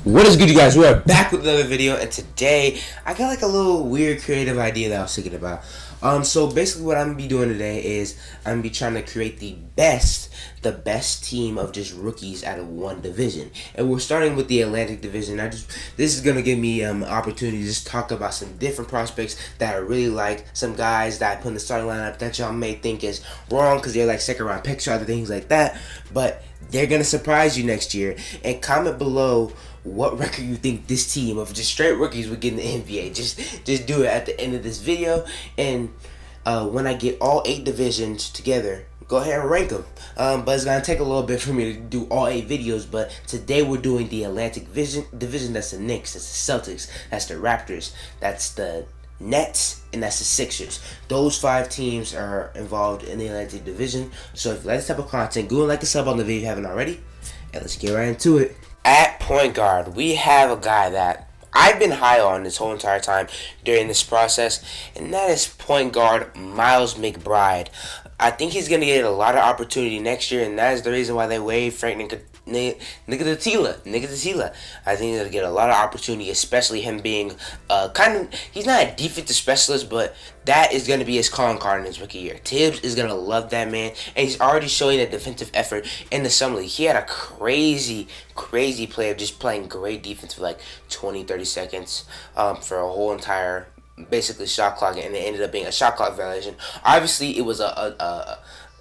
What is good, you guys? We are back with another video, and today I got like a little weird creative idea that I was thinking about. So basically, what I'm gonna be doing today is I'm gonna be trying to create the best team of just rookies out of one division, and we're starting with the Atlantic Division. This is gonna give me opportunity to just talk about some different prospects that I really like, some guys that I put in the starting lineup that y'all may think is wrong because they're like second round picks or other things like that, but they're gonna surprise you next year. And comment below what record you think this team of just straight rookies would get in the NBA. Just do it at the end of this video, and when I get all 8 divisions together, go ahead and rank them. But it's gonna take a little bit for me to do all 8 videos. But today we're doing the Atlantic division. That's the Knicks, that's the Celtics, that's the Raptors, that's the Nets, and that's the Sixers. Those 5 teams are involved in the Atlantic Division. So if you like this type of content, go and like the sub on the video if you haven't already. And let's get right into it. At point guard, we have a guy that I've been high on this whole entire time during this process, and that is point guard Miles McBride. I think he's going to get a lot of opportunity next year, and that is the reason why they waived Frank Ntilikina. I think he's going to get a lot of opportunity, especially him being he's not a defensive specialist, but that is going to be his calling card in his rookie year. Tibbs is going to love that man, and he's already showing a defensive effort in the summer league. He had a crazy play of just playing great defense for like 20-30 seconds for a whole entire basically shot clock, and it ended up being a shot clock violation. Obviously, it was a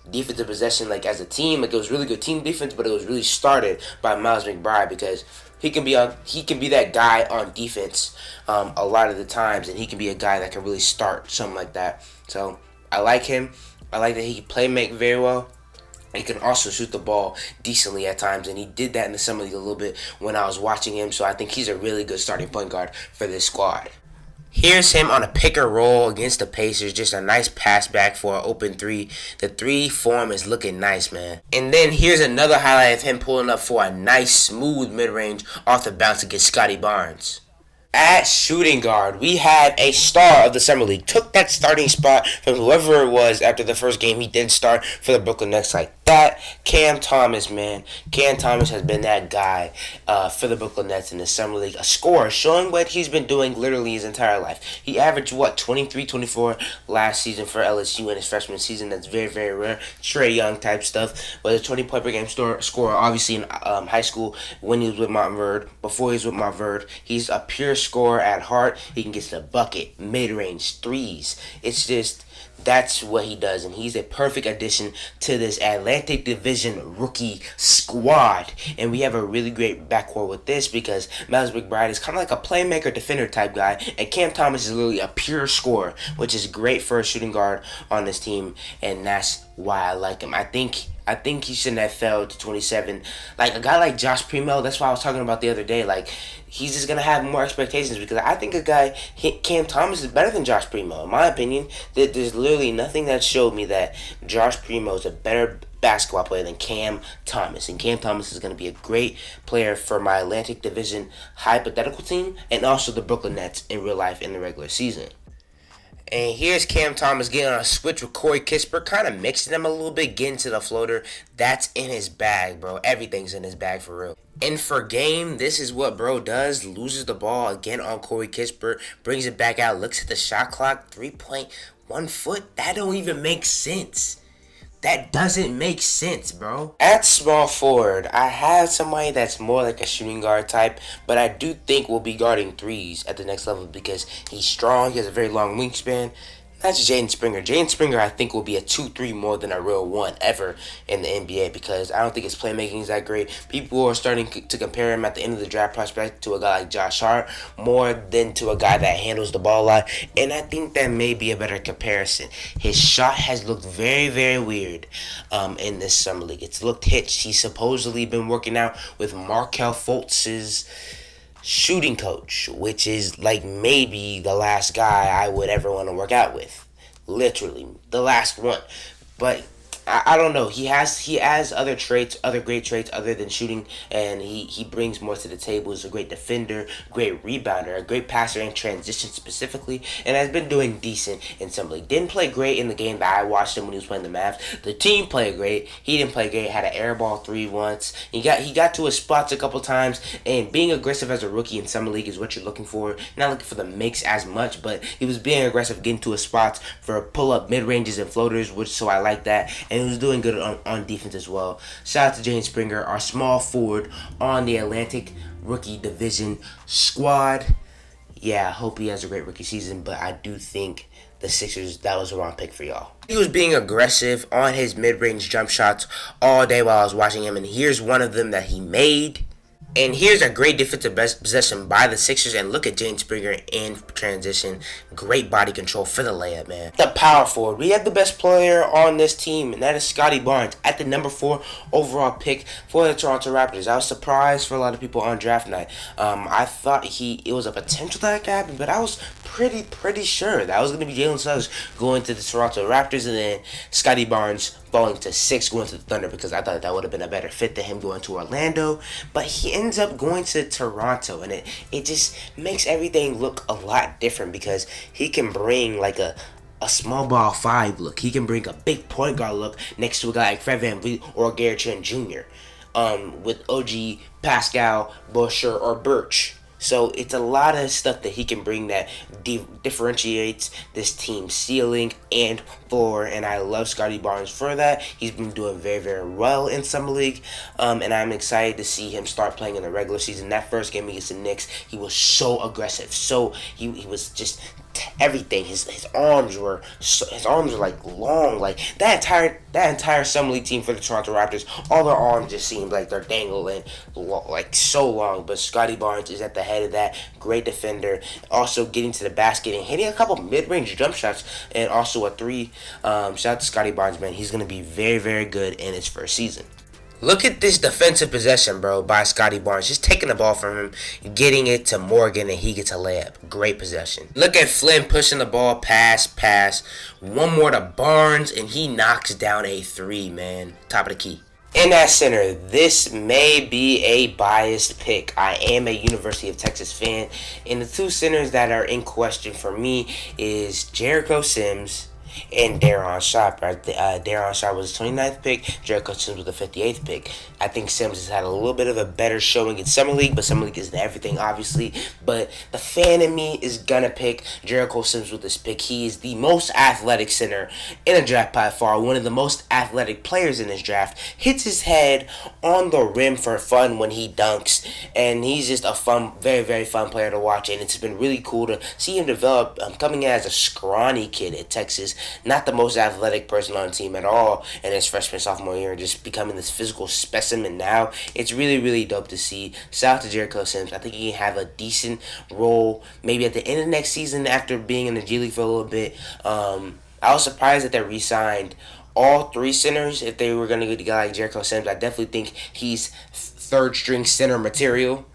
defensive possession, like as a team, like it was really good team defense, but it was really started by Miles McBride because he can be that guy on defense a lot of the times, and he can be a guy that can really start something like that. So I like him. I like that he can play make very well. He can also shoot the ball decently at times, and he did that in the summer league a little bit when I was watching him. So I think he's a really good starting point guard for this squad. Here's him on a pick and roll against the Pacers. Just a nice pass back for an open 3. The 3 form is looking nice, man. And then here's another highlight of him pulling up for a nice smooth mid-range off the bounce against Scotty Barnes. At shooting guard, we have a star of the Summer League. Took that starting spot from whoever it was after the first game he did start for the Brooklyn Nets like that. Cam Thomas, man. Cam Thomas has been that guy for the Brooklyn Nets in the Summer League. A scorer, showing what he's been doing literally his entire life. He averaged, 23, 24 last season for LSU in his freshman season. That's very, very rare. Trae Young type stuff. But a 20-point per game scorer, obviously in high school when he was with Montverde. Before he was with Montverde, he's a pure scorer at heart. He can get to the bucket, mid-range, threes. It's just, that's what he does, and he's a perfect addition to this Atlantic Division rookie squad. And we have a really great backcourt with this because Miles McBride is kind of like a playmaker, defender type guy, and Cam Thomas is literally a pure scorer, which is great for a shooting guard on this team, and that's why I like him. I think he shouldn't have fell to 27. Like a guy like Josh Primo, that's what I was talking about the other day. Like, he's just going to have more expectations because I think a guy, Cam Thomas, is better than Josh Primo. In my opinion, there's literally nothing that showed me that Josh Primo is a better basketball player than Cam Thomas. And Cam Thomas is going to be a great player for my Atlantic Division hypothetical team and also the Brooklyn Nets in real life in the regular season. And here's Cam Thomas getting on a switch with Corey Kispert, kind of mixing them a little bit, getting to the floater. That's in his bag, bro. Everything's in his bag for real. And for game, this is what bro does. Loses the ball again on Corey Kispert, brings it back out, looks at the shot clock, 3.1 foot. That don't even make sense. That doesn't make sense, bro. At small forward, I have somebody that's more like a shooting guard type, but I do think we'll be guarding threes at the next level because he's strong. He has a very long wingspan. That's Jaden Springer. Jaden Springer, I think, will be a 2-3 more than a real 1 ever in the NBA because I don't think his playmaking is that great. People are starting to compare him at the end of the draft prospect to a guy like Josh Hart more than to a guy that handles the ball a lot, and I think that may be a better comparison. His shot has looked very, very weird in this summer league. It's looked hitched. He's supposedly been working out with Markelle Fultz's shooting coach, which is like maybe the last guy I would ever want to work out with. Literally, the last one. But I don't know. He has other traits, other great traits other than shooting, and he brings more to the table. He's a great defender, great rebounder, a great passer in transition specifically, and has been doing decent in summer league. Didn't play great in the game that I watched him when he was playing the Mavs. The team played great. He didn't play great. Had an air ball three once. He got to his spots a couple times, and being aggressive as a rookie in summer league is what you're looking for. You're not looking for the makes as much, but he was being aggressive, getting to his spots for pull up mid ranges and floaters, which so I like that, and he was doing good on defense as well. Shout out to Jaden Springer, our small forward on the Atlantic Rookie Division squad. Yeah, I hope he has a great rookie season, but I do think the Sixers, that was the wrong pick for y'all. He was being aggressive on his mid-range jump shots all day while I was watching him, and here's one of them that he made. And here's a great defensive possession by the Sixers. And look at Jaden Springer in transition. Great body control for the layup, man. The power forward. We have the best player on this team, and that is Scotty Barnes at the number 4 overall pick for the Toronto Raptors. I was surprised for a lot of people on draft night. I thought it was a potential that could happen, but I was pretty sure that was going to be Jalen Suggs going to the Toronto Raptors, and then Scotty Barnes falling to 6 going to the Thunder, because I thought that would have been a better fit than him going to Orlando. But he ends up going to Toronto, and it just makes everything look a lot different, because he can bring like a small ball 5 look. He can bring a big point guard look next to a guy like Fred VanVleet or Gary Trent Jr. With OG, Pascal, Busher, or Birch. So it's a lot of stuff that he can bring that differentiates this team's ceiling and floor, and I love Scotty Barnes for that. He's been doing very well in summer league, and I'm excited to see him start playing in the regular season. That first game against the Knicks, he was so aggressive. So he was just everything. His arms were like long. Like that entire summer league team for the Toronto Raptors, all their arms just seem like they're dangling like so long. But Scotty Barnes is at the head of that. Great defender, also getting to the basket and hitting a couple mid-range jump shots, and also a 3. Shout out to Scotty Barnes, man. He's gonna be very good in his first season. Look at this defensive possession, bro, by Scotty Barnes. Just taking the ball from him, getting it to Morgan, and he gets a layup. Great possession. Look at Flynn pushing the ball, pass. One more to Barnes, and he knocks down a 3, man. Top of the key. In that center, this may be a biased pick. I am a University of Texas fan, and the 2 centers that are in question for me is Jericho Sims and Daron Sharp. Daron Sharp was the 29th pick. Jericho Sims was the 58th pick. I think Sims has had a little bit of a better showing in Summer League, but Summer League isn't everything, obviously. But the fan in me is gonna pick Jericho Sims with this pick. He is the most athletic center in a draft by far. One of the most athletic players in this draft. Hits his head on the rim for fun when he dunks, and he's just a fun, very fun player to watch. And it's been really cool to see him develop, coming in as a scrawny kid at Texas. Not the most athletic person on the team at all in his freshman, sophomore year, just becoming this physical specimen now. It's really dope to see. Shout out to Jericho Sims. I think he can have a decent role maybe at the end of next season after being in the G League for a little bit. I was surprised that they re-signed all 3 centers if they were going to get a guy like Jericho Sims. I definitely think he's third-string center material.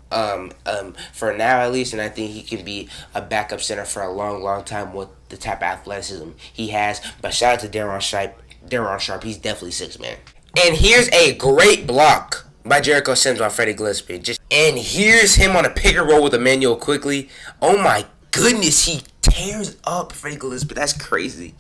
For now at least, and I think he can be a backup center for a long time with the type of athleticism he has. But shout out to Daron Sharp. He's definitely 6, man. And here's a great block by Jericho Sims on Freddie Gillespie. And here's him on a pick and roll with Emmanuel quickly. Oh my goodness, he tears up Freddie Gillespie. That's crazy.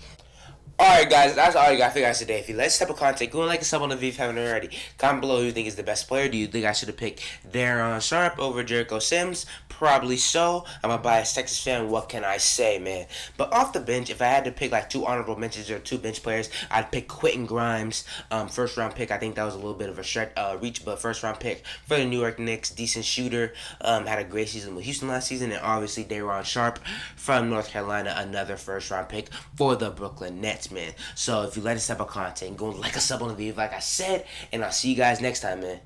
Alright guys, that's all I got for you guys today. If you like this type of content, go and like and sub on the video if you haven't already. Comment below who you think is the best player. Do you think I should have picked Daron Sharp over Jericho Sims? Probably so. I'm a biased Texas fan. What can I say, man? But off the bench, if I had to pick like 2 honorable mentions or 2 bench players, I'd pick Quentin Grimes. First round pick. I think that was a little bit of a reach, but first round pick for the New York Knicks. Decent shooter. Had a great season with Houston last season. And obviously Daron Sharp from North Carolina, another first round pick for the Brooklyn Nets, man. So if you like this type of content, go and like a sub on the video like I said, and I'll see you guys next time, man.